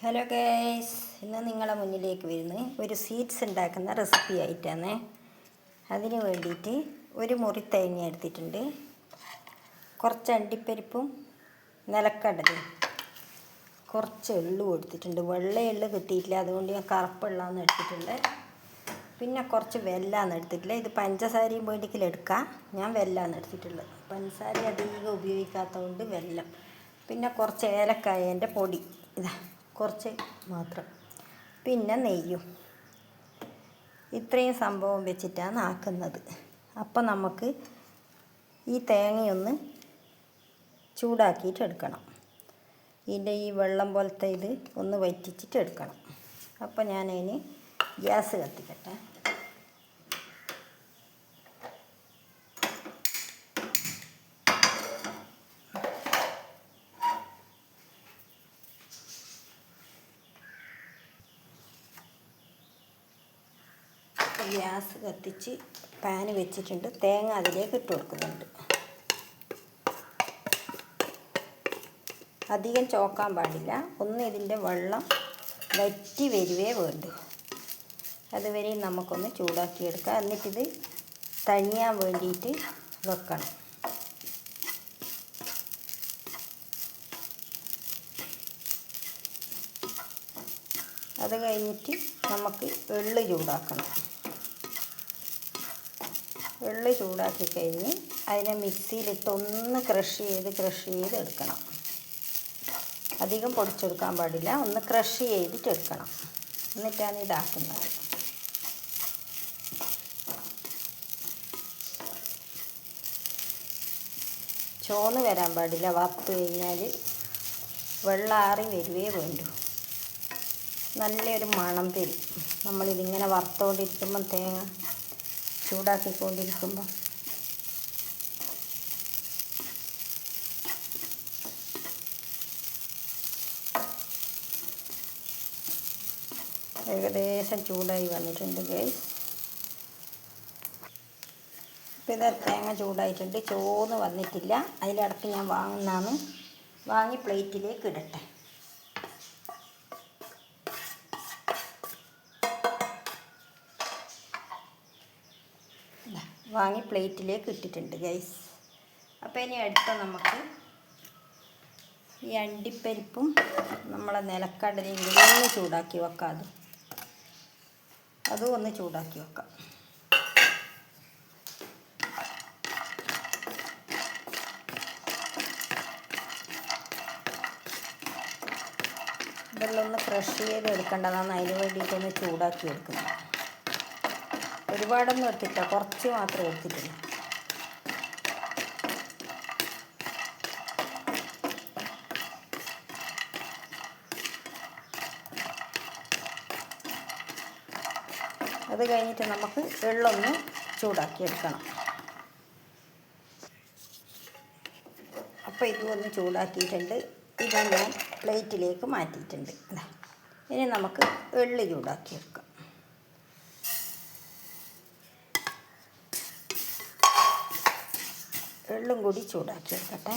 Hello guys, ഇന്ന് നിങ്ങളുടെ മുന്നിലേക്ക് വരുന്നത് ഒരു സ്വീറ്റ്സ് ഉണ്ടാക്കുന്ന റെസിപ്പി ആയിട്ടാണ്. അതിന് വേണ്ടിയിട്ട് ഒരു മുറി തേങ്ങ എടുത്തിട്ടുണ്ട്, കുറച്ച് അണ്ടിപ്പരിപ്പും നിലക്കടലയും, കുറച്ച് എള്ളു എടുത്തിട്ടുണ്ട്. വെള്ള എള്ള് കിട്ടിയിട്ടില്ല, അതുകൊണ്ട് ഞാൻ കറുപ്പെള്ളാന്ന് എടുത്തിട്ടുണ്ട്. പിന്നെ കുറച്ച് വെല്ലമാണ് എടുത്തിട്ടില്ല. ഇത് പഞ്ചസാരയും വേണ്ടിയെങ്കിലും എടുക്കാം, ഞാൻ വെല്ലമാണ് എടുത്തിട്ടുള്ളത്. പഞ്ചസാര അധികം ഉപയോഗിക്കാത്തതുകൊണ്ട് വെല്ലം. പിന്നെ കുറച്ച് ഏലക്കായൻ്റെ പൊടി, ഇതാ കുറച്ച് മാത്രം. പിന്നെ നെയ്യും. ഇത്രയും സംഭവം വെച്ചിട്ടാണ് ആക്കുന്നത്. അപ്പം നമുക്ക് ഈ തേങ്ങയൊന്ന് ചൂടാക്കിയിട്ട് എടുക്കണം. ഇതിൻ്റെ ഈ വെള്ളം പോലത്തെ ഇത് ഒന്ന് വറ്റിച്ചിട്ട് എടുക്കണം. അപ്പം ഞാനതിന് ഗ്യാസ് കത്തിക്കട്ടെ. ഗ്യാസ് കത്തിച്ച് പാന് വെച്ചിട്ടുണ്ട്. തേങ്ങ അതിലേക്ക് ഇട്ട് കൊടുക്കുന്നുണ്ട്. അധികം ചോക്കാൻ പാടില്ല, ഒന്ന് ഇതിൻ്റെ വെള്ളം വറ്റി വരുവേ വേണ്ടു. അതുവരെ നമുക്കൊന്ന് ചൂടാക്കിയെടുക്കാം. എന്നിട്ടിത് തണിയാൻ വേണ്ടിയിട്ട് വെക്കണം. അത് കഴിഞ്ഞിട്ട് നമുക്ക് എള്ള് ചൂടാക്കണം. എള്ള് ചൂടാക്കി കഴിഞ്ഞ് അതിനെ മിക്സിയിലിട്ട് ഒന്ന് ക്രഷ് ചെയ്ത് എടുക്കണം. അധികം പൊടിച്ചെടുക്കാൻ പാടില്ല, ഒന്ന് ക്രഷ് ചെയ്തിട്ട് എടുക്കണം. എന്നിട്ടാണ് ഇതാക്കുന്നത്. ചോന്ന് വരാൻ പാടില്ല, വറുത്ത് കഴിഞ്ഞാൽ വെള്ളാറി വരുവേ വേണ്ടു. നല്ലൊരു മണം തരും നമ്മളിതിങ്ങനെ വറുത്തുകൊണ്ടിരിക്കുമ്പം, തേങ്ങ ചൂടാക്കിക്കൊണ്ടിരിക്കുമ്പോൾ. ഏകദേശം ചൂടായി വന്നിട്ടുണ്ട് ഗൈസ്. ഇപ്പം ഇത് തേങ്ങ ചൂടായിട്ടുണ്ട്, ചോന്ന് വന്നിട്ടില്ല. അതിലിടക്ക് ഞാൻ വാങ്ങി പ്ലേറ്റിലേക്ക് ഇടട്ടെ. വാങ്ങി പ്ലേറ്റിലേക്ക് ഇട്ടിട്ടുണ്ട് ഗൈസ്. അപ്പോൾ ഇനി അടുത്ത നമുക്ക് ഈ അണ്ടിപ്പരിപ്പും നമ്മളെ നിലക്കടലയും കൂടി ഒന്ന് ചൂടാക്കി വെക്കാം. അതും ഒന്ന് ചൂടാക്കി വെക്കാം. ഇതെല്ലാം ഒന്ന് ക്രഷ് ചെയ്ത് എടുക്കേണ്ടതാണ്, അതിന് വേണ്ടിയിട്ടൊന്ന് ചൂടാക്കി എടുക്കുന്നത്. ഒരുപാടൊന്നും എടുത്തിട്ടില്ല, കുറച്ച് മാത്രമേ എടുത്തിട്ടുള്ളൂ. അത് കഴിഞ്ഞിട്ട് നമുക്ക് എള്ളൊന്ന് ചൂടാക്കിയെടുക്കണം. അപ്പോൾ ഇതും ഒന്ന് ചൂടാക്കിയിട്ടുണ്ട്. ഇത് ഞാൻ പ്ലേറ്റിലേക്ക് മാറ്റിയിട്ടുണ്ട്. ഇനി നമുക്ക് എള്ള് ചൂടാക്കിയെടുക്കാം. എള്ളും കൂടി ചൂടാക്കിയെടുക്കട്ടെ.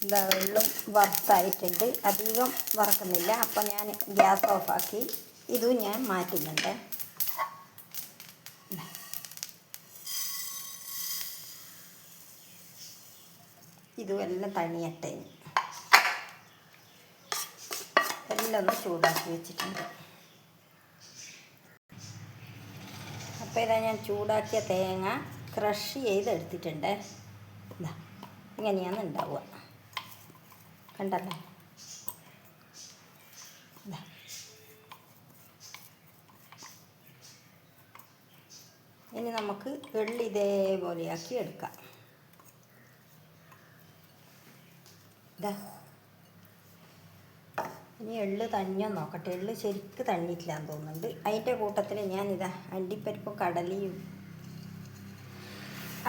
ഇതാ എള്ളും വറുത്തായിട്ടുണ്ട്, അധികം വറക്കുന്നില്ല. അപ്പം ഞാൻ ഗ്യാസ് ഓഫാക്കി ഇതും ഞാൻ മാറ്റുന്നുണ്ട്. ഇതും എല്ലാം തണിയട്ടെ. എല്ലാം ഒന്ന് ചൂടാക്കി വെച്ചിട്ടുണ്ട്. അപ്പോൾ ഇതാ ഞാൻ ചൂടാക്കിയ തേങ്ങ ക്രഷ് ചെയ്തെടുത്തിട്ടുണ്ട്. ഇതാ ഇങ്ങനെയാണ് ഉണ്ടാവുക, കണ്ടല്ലോ. ഇതാ ഇനി നമുക്ക് എള്ള് ഇതേപോലെയാക്കി എടുക്കാം. ഇതാ ഇനി എള്ള് തണിഞ്ഞോ നോക്കട്ടെ. എള്ള് ശരിക്ക് തണിയിട്ടില്ലാന്ന് തോന്നുന്നുണ്ട്. അതിൻ്റെ കൂട്ടത്തിൽ ഞാനിതാ അണ്ടിപ്പരിപ്പും കടലയും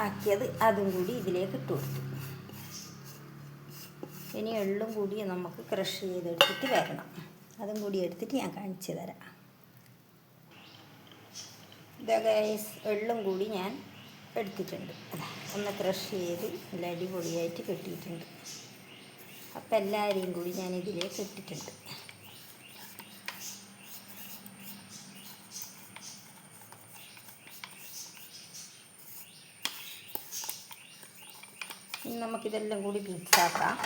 ആക്കിയത് അതും കൂടി ഇതിലേക്ക് ഇട്ട് കൊടുത്തു. ഇനി എള്ളും കൂടി നമുക്ക് ക്രഷ് ചെയ്തെടുത്തിട്ട് വരണം. അതും കൂടി എടുത്തിട്ട് ഞാൻ കാണിച്ചു തരാം. ഇതാ ഗൈസ്, എള്ളും കൂടി ഞാൻ എടുത്തിട്ടുണ്ട്. ഒന്ന് ക്രഷ് ചെയ്ത് നല്ല അടിപൊളിയായിട്ട് കെട്ടിയിട്ടുണ്ട്. അപ്പം എല്ലാവരെയും കൂടി ഞാൻ ഇതിലേക്ക് ഇട്ടിട്ടുണ്ട്. ഇനി നമുക്കിതെല്ലാം കൂടി മിക്സാക്കാം.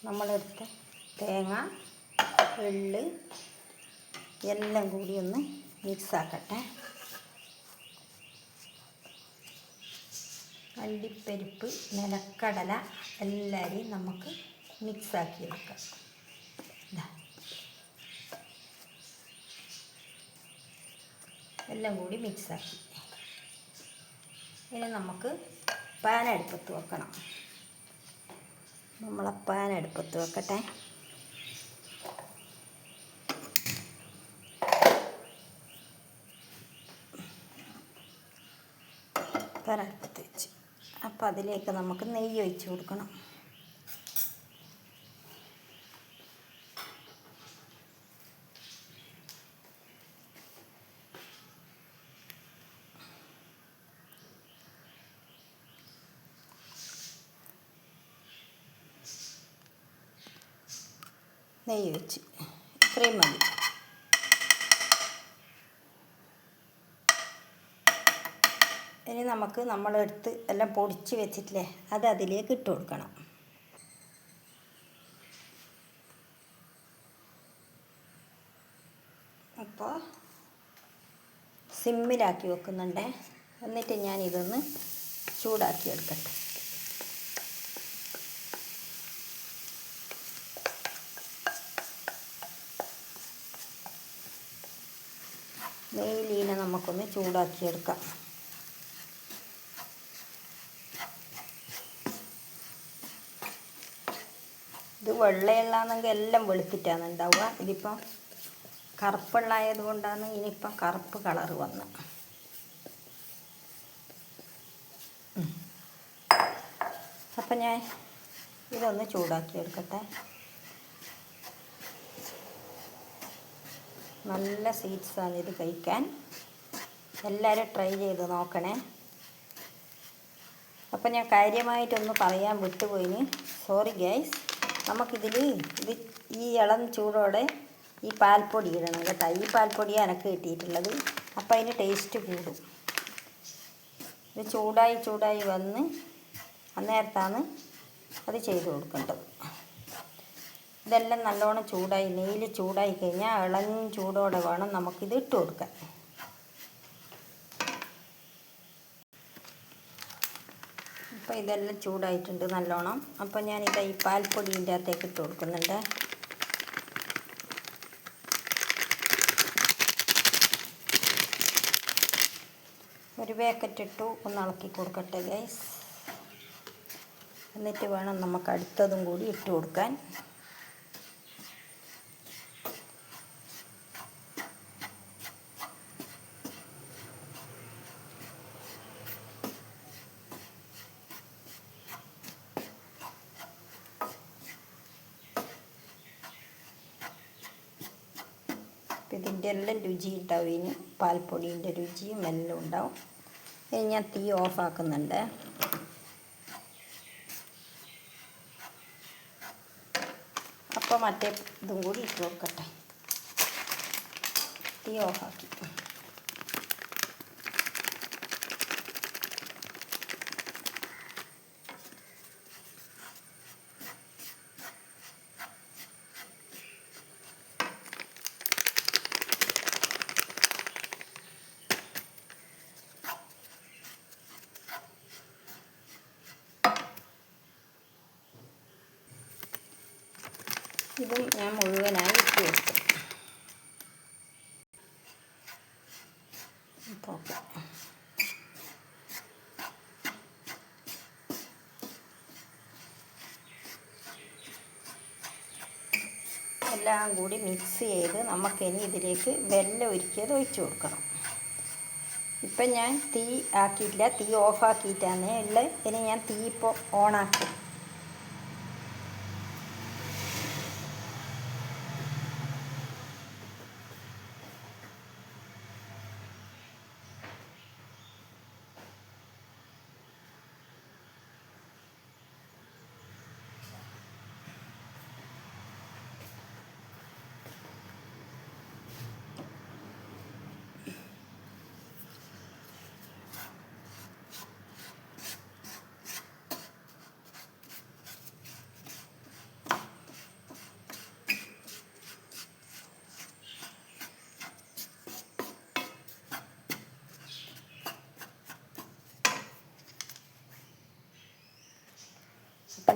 നമ്മളെടുത്ത തേങ്ങ, എള്ള് എല്ലാം കൂടി ഒന്ന് മിക്സാക്കട്ടെ. അണ്ടിപ്പരിപ്പ്, നിലക്കടല എല്ലാവരെയും നമുക്ക് മിക്സാക്കി എടുക്കാം. എല്ലാം കൂടി മിക്സാക്കി. ഇനി നമുക്ക് പാൻ അടുപ്പത്ത് വെക്കണം. നമ്മളെ പാൻ അടുപ്പത്ത് വെക്കട്ടെ. പാൻ അടുപ്പത്ത് വെച്ച് അപ്പോൾ അതിലേക്ക് നമുക്ക് നെയ്യ് ഒഴിച്ച് കൊടുക്കണം. നെയ്യ് വെച്ച് ഇത്രയും മതി. ഇനി നമുക്ക് നമ്മളെടുത്ത് എല്ലാം പൊടിച്ച് വെച്ചിട്ടില്ലേ, അത് അതിലേക്ക് ഇട്ട് കൊടുക്കണം. അപ്പോൾ സിമ്മിലാക്കി വെക്കുന്നുണ്ട്. എന്നിട്ട് ഞാനിതൊന്ന് ചൂടാക്കി എടുക്കട്ടെ. നെയ്യിലീനെ നമുക്കൊന്ന് ചൂടാക്കിയെടുക്കാം. ഇത് വെള്ളയുള്ളതെങ്കിൽ എല്ലാം വെളുത്തിട്ടാണ് ഉണ്ടാവുക. ഇതിപ്പം കറുപ്പുള്ളായത് കൊണ്ടാണ് ഇനിയിപ്പം കറുപ്പ് കളറ് വന്ന്. അപ്പം ഞാൻ ഇതൊന്ന് ചൂടാക്കിയെടുക്കട്ടെ. നല്ല സ്വീറ്റ്സാണ് ഇത് കഴിക്കാൻ. എല്ലാവരും ട്രൈ ചെയ്ത് നോക്കണേ. അപ്പം ഞാൻ കാര്യമായിട്ടൊന്ന് പറയാൻ വിട്ടുപോയിന്, സോറി ഗൈസ്. നമുക്കിതിൽ ഈ ഇളം ചൂടോടെ ഈ പാൽപ്പൊടി ഇടണം കേട്ടോ. ഈ പാൽപ്പൊടിയാണ് എനിക്ക് കിട്ടിയിട്ടുള്ളത്. അപ്പം അതിന് ടേസ്റ്റ് കൂടും. ഇത് ചൂടായി വന്ന് അന്നേരത്താണ് അത് ചെയ്ത് കൊടുക്കേണ്ടത്. ഇതെല്ലാം നല്ലോണം ചൂടായി, നെയ്യിൽ ചൂടായി കഴിഞ്ഞാൽ ഇളം ചൂടോടെ വേണം നമുക്കിത് ഇട്ട് കൊടുക്കാൻ. അപ്പോൾ ഇതെല്ലാം ചൂടായിട്ടുണ്ട് നല്ലോണം. അപ്പോൾ ഞാനിത് ഈ പാൽപ്പൊടീൻ്റെ അകത്തേക്ക് ഇട്ട് കൊടുക്കുന്നുണ്ട്. ഒരു പാക്കറ്റ് ഇട്ടു. ഒന്ന് ഇളക്കി കൊടുക്കട്ടെ ഗൈസ്. എന്നിട്ട് വേണം നമുക്ക് അടുത്തതും കൂടി ഇട്ട് കൊടുക്കാൻ. ഇതിൻ്റെ എല്ലാം രുചി ഉണ്ടാവും. ഇനി പാൽപ്പൊടീൻ്റെ രുചിയും എല്ലാം ഉണ്ടാവും. ഇനി ഞാൻ തീ ഓഫാക്കുന്നുണ്ട്. അപ്പോൾ മറ്റേ ഇതും കൂടി ഇട്ട് കൊടുക്കട്ടെ. തീ ഓഫാക്കി. ഇതും ഞാൻ മുഴുവനായി ഇട്ട് വെക്കും. ഓക്കെ. എല്ലാം കൂടി മിക്സ് ചെയ്ത് നമുക്കിനി ഇതിലേക്ക് വെല്ലം ഉരുക്കിയത് ഒഴിച്ച് കൊടുക്കണം. ഇപ്പം ഞാൻ തീ ആക്കിയിട്ടില്ല, തീ ഓഫാക്കിയിട്ടാണ് ഉള്ളത്. ഇനി ഞാൻ തീ ഇപ്പോൾ ഓണാക്കി.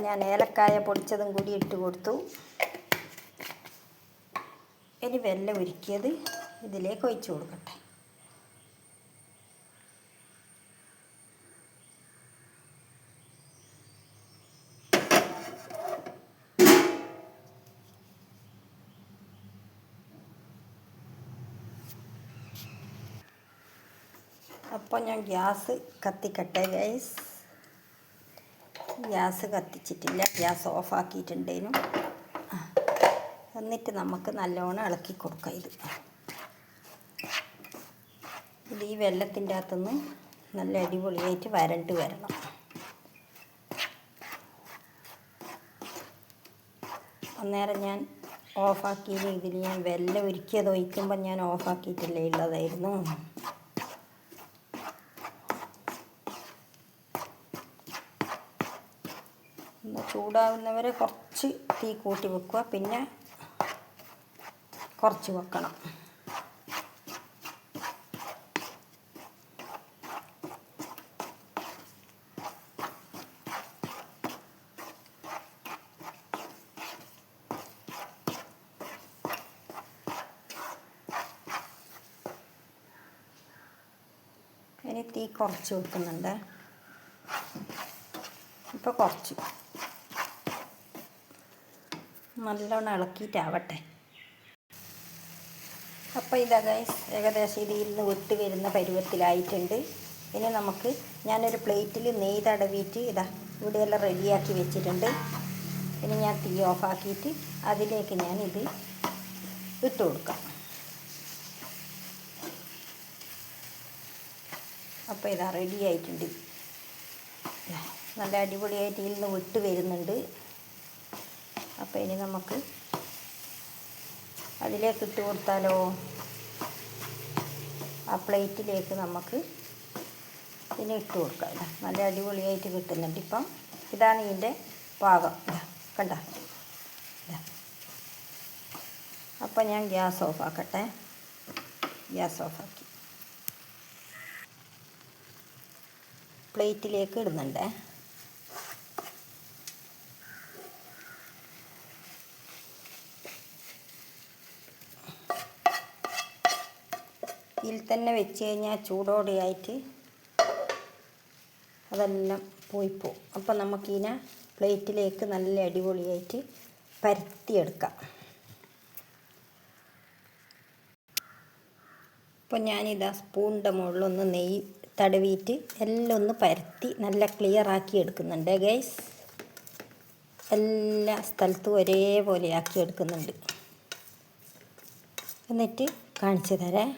ഞാൻ ഏലക്കായ പൊടിച്ചതും കൂടി ഇട്ട് കൊടുത്തു. ഇനി വെല്ലം ഉരുക്കിയത് ഇതിലേക്ക് ഒഴിച്ച് കൊടുക്കട്ടെ. അപ്പോൾ ഞാൻ ഗ്യാസ് കത്തിക്കട്ടെ ഗൈസ്. ഗ്യാസ് കത്തിച്ചിട്ടില്ല, ഗ്യാസ് ഓഫാക്കിയിട്ടുണ്ടേനും. എന്നിട്ട് നമുക്ക് നല്ലോണം ഇളക്കി കൊടുക്കാം. ഇത് ഈ വെള്ളത്തിൻ്റെ അകത്തുനിന്ന് നല്ല അടിപൊളിയായിട്ട് വരണ്ട് വരണം. അന്നേരം ഞാൻ ഓഫാക്കിയില്ല. ഇതിൽ ഞാൻ വെല്ലം ഉരുക്കിയത് ഒഴിക്കുമ്പോൾ ഞാൻ ഓഫാക്കിയിട്ടില്ലേ ഉള്ളതായിരുന്നു. ഒന്ന് ചൂടാവുന്നവരെ കുറച്ച് തീ കൂട്ടി വെക്കുക, പിന്നെ കുറച്ച് വെക്കണം. ഇനി തീ കുറച്ച് വെക്കുന്നുണ്ട്. ഇപ്പോൾ കുറച്ച് നല്ലോണം ഇളക്കിയിട്ടാവട്ടെ. അപ്പോൾ ഇതാ ഗൈസ്, ഏകദേശം ഇതിൽ നിന്ന് വിട്ട് വരുന്ന പരുവത്തിലായിട്ടുണ്ട്. ഇനി നമുക്ക് ഞാനൊരു പ്ലേറ്റിൽ നെയ്യ് തടവിയിട്ട് ഇതാ ഇവിടെയെല്ലാം റെഡിയാക്കി വെച്ചിട്ടുണ്ട്. ഇനി ഞാൻ തീ ഓഫാക്കിയിട്ട് അതിലേക്ക് ഞാൻ ഇത് ഇട്ട് കൊടുക്കാം. അപ്പോൾ ഇതാ റെഡി ആയിട്ടുണ്ട്. നല്ല അടിപൊളിയായിട്ട് ഇതിൽ നിന്ന് വിട്ട് വരുന്നുണ്ട്. അപ്പോൾ ഇനി നമുക്ക് അതിലേക്ക് ഇട്ട് കൊടുത്താലോ. ആ പ്ലേറ്റിലേക്ക് നമുക്ക് ഇനി ഇട്ട് കൊടുക്കാം. നല്ല അടിപൊളിയായിട്ട് കിട്ടുന്നുണ്ട്. ഇപ്പം ഇതാണ് ഇതിൻ്റെ പാകം. കണ്ട. അപ്പം ഞാൻ ഗ്യാസ് ഓഫാക്കട്ടെ. ഗ്യാസ് ഓഫാക്കി പ്ലേറ്റിലേക്ക് ഇടുന്നുണ്ട്. ഇതിൽ തന്നെ വെച്ച് കഴിഞ്ഞാൽ ചൂടോടെയായിട്ട് അതെല്ലാം പോയിപ്പോവും. അപ്പം നമുക്കിതിനെ പ്ലേറ്റിലേക്ക് നല്ല അടിപൊളിയായിട്ട് പരത്തിയെടുക്കാം. അപ്പോൾ ഞാനിതാ സ്പൂണിൻ്റെ മുകളിലൊന്ന് നെയ്യ് തടവിയിട്ട് എല്ലാം ഒന്ന് പരത്തി നല്ല ക്ലിയർ ആക്കി എടുക്കുന്നുണ്ട് ഗൈസ്. എല്ലാ സ്ഥലത്തും ഒരേപോലെ ആക്കി എടുക്കുന്നുണ്ട്. എന്നിട്ട് കാണിച്ചു തരാം.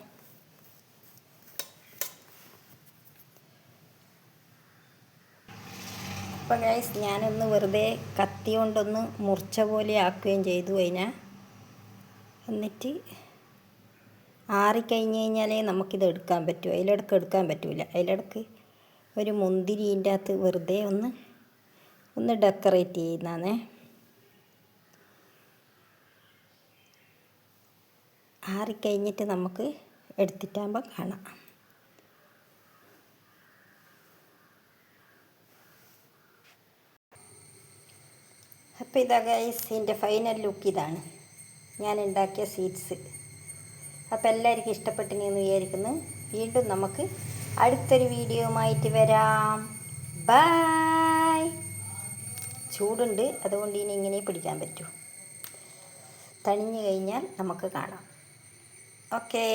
അപ്പോൾ ഗൈസ്, ഞാനൊന്ന് വെറുതെ കത്തി കൊണ്ടൊന്ന് മുറിച്ച പോലെ ആക്കുകയും ചെയ്തു അതിനെ. എന്നിട്ട് ആറിക്കഴിഞ്ഞ് കഴിഞ്ഞാലേ നമുക്കിത് എടുക്കാൻ പറ്റൂ. അതിലിടക്ക് എടുക്കാൻ പറ്റില്ല. അതിലിടക്ക് ഒരു മുന്തിരീൻ്റെ അകത്ത് വെറുതെ ഒന്ന് ഡെക്കറേറ്റ് ചെയ്യുന്നതാണേ. ആറിക്കഴിഞ്ഞിട്ട് നമുക്ക് എടുത്തിട്ടാകുമ്പോൾ കാണാം. അപ്പോൾ ഇതാ ഗൈസ്, ഇതിൻ്റെ ഫൈനൽ ലുക്ക് ഇതാണ്. ഞാൻ ഉണ്ടാക്കിയ സ്വീറ്റ്സ്. അപ്പോൾ എല്ലാവർക്കും ഇഷ്ടപ്പെട്ടിനെന്ന് വിചാരിക്കുന്നു. വീണ്ടും നമുക്ക് അടുത്തൊരു വീഡിയോയുമായിട്ട് വരാം. ബൈ. ചൂടുണ്ട്, അതുകൊണ്ട് ഇനി ഇങ്ങനെ പിടിക്കാൻ പറ്റൂ. തണിഞ്ഞു കഴിഞ്ഞാൽ നമുക്ക് കാണാം. ഓക്കേ.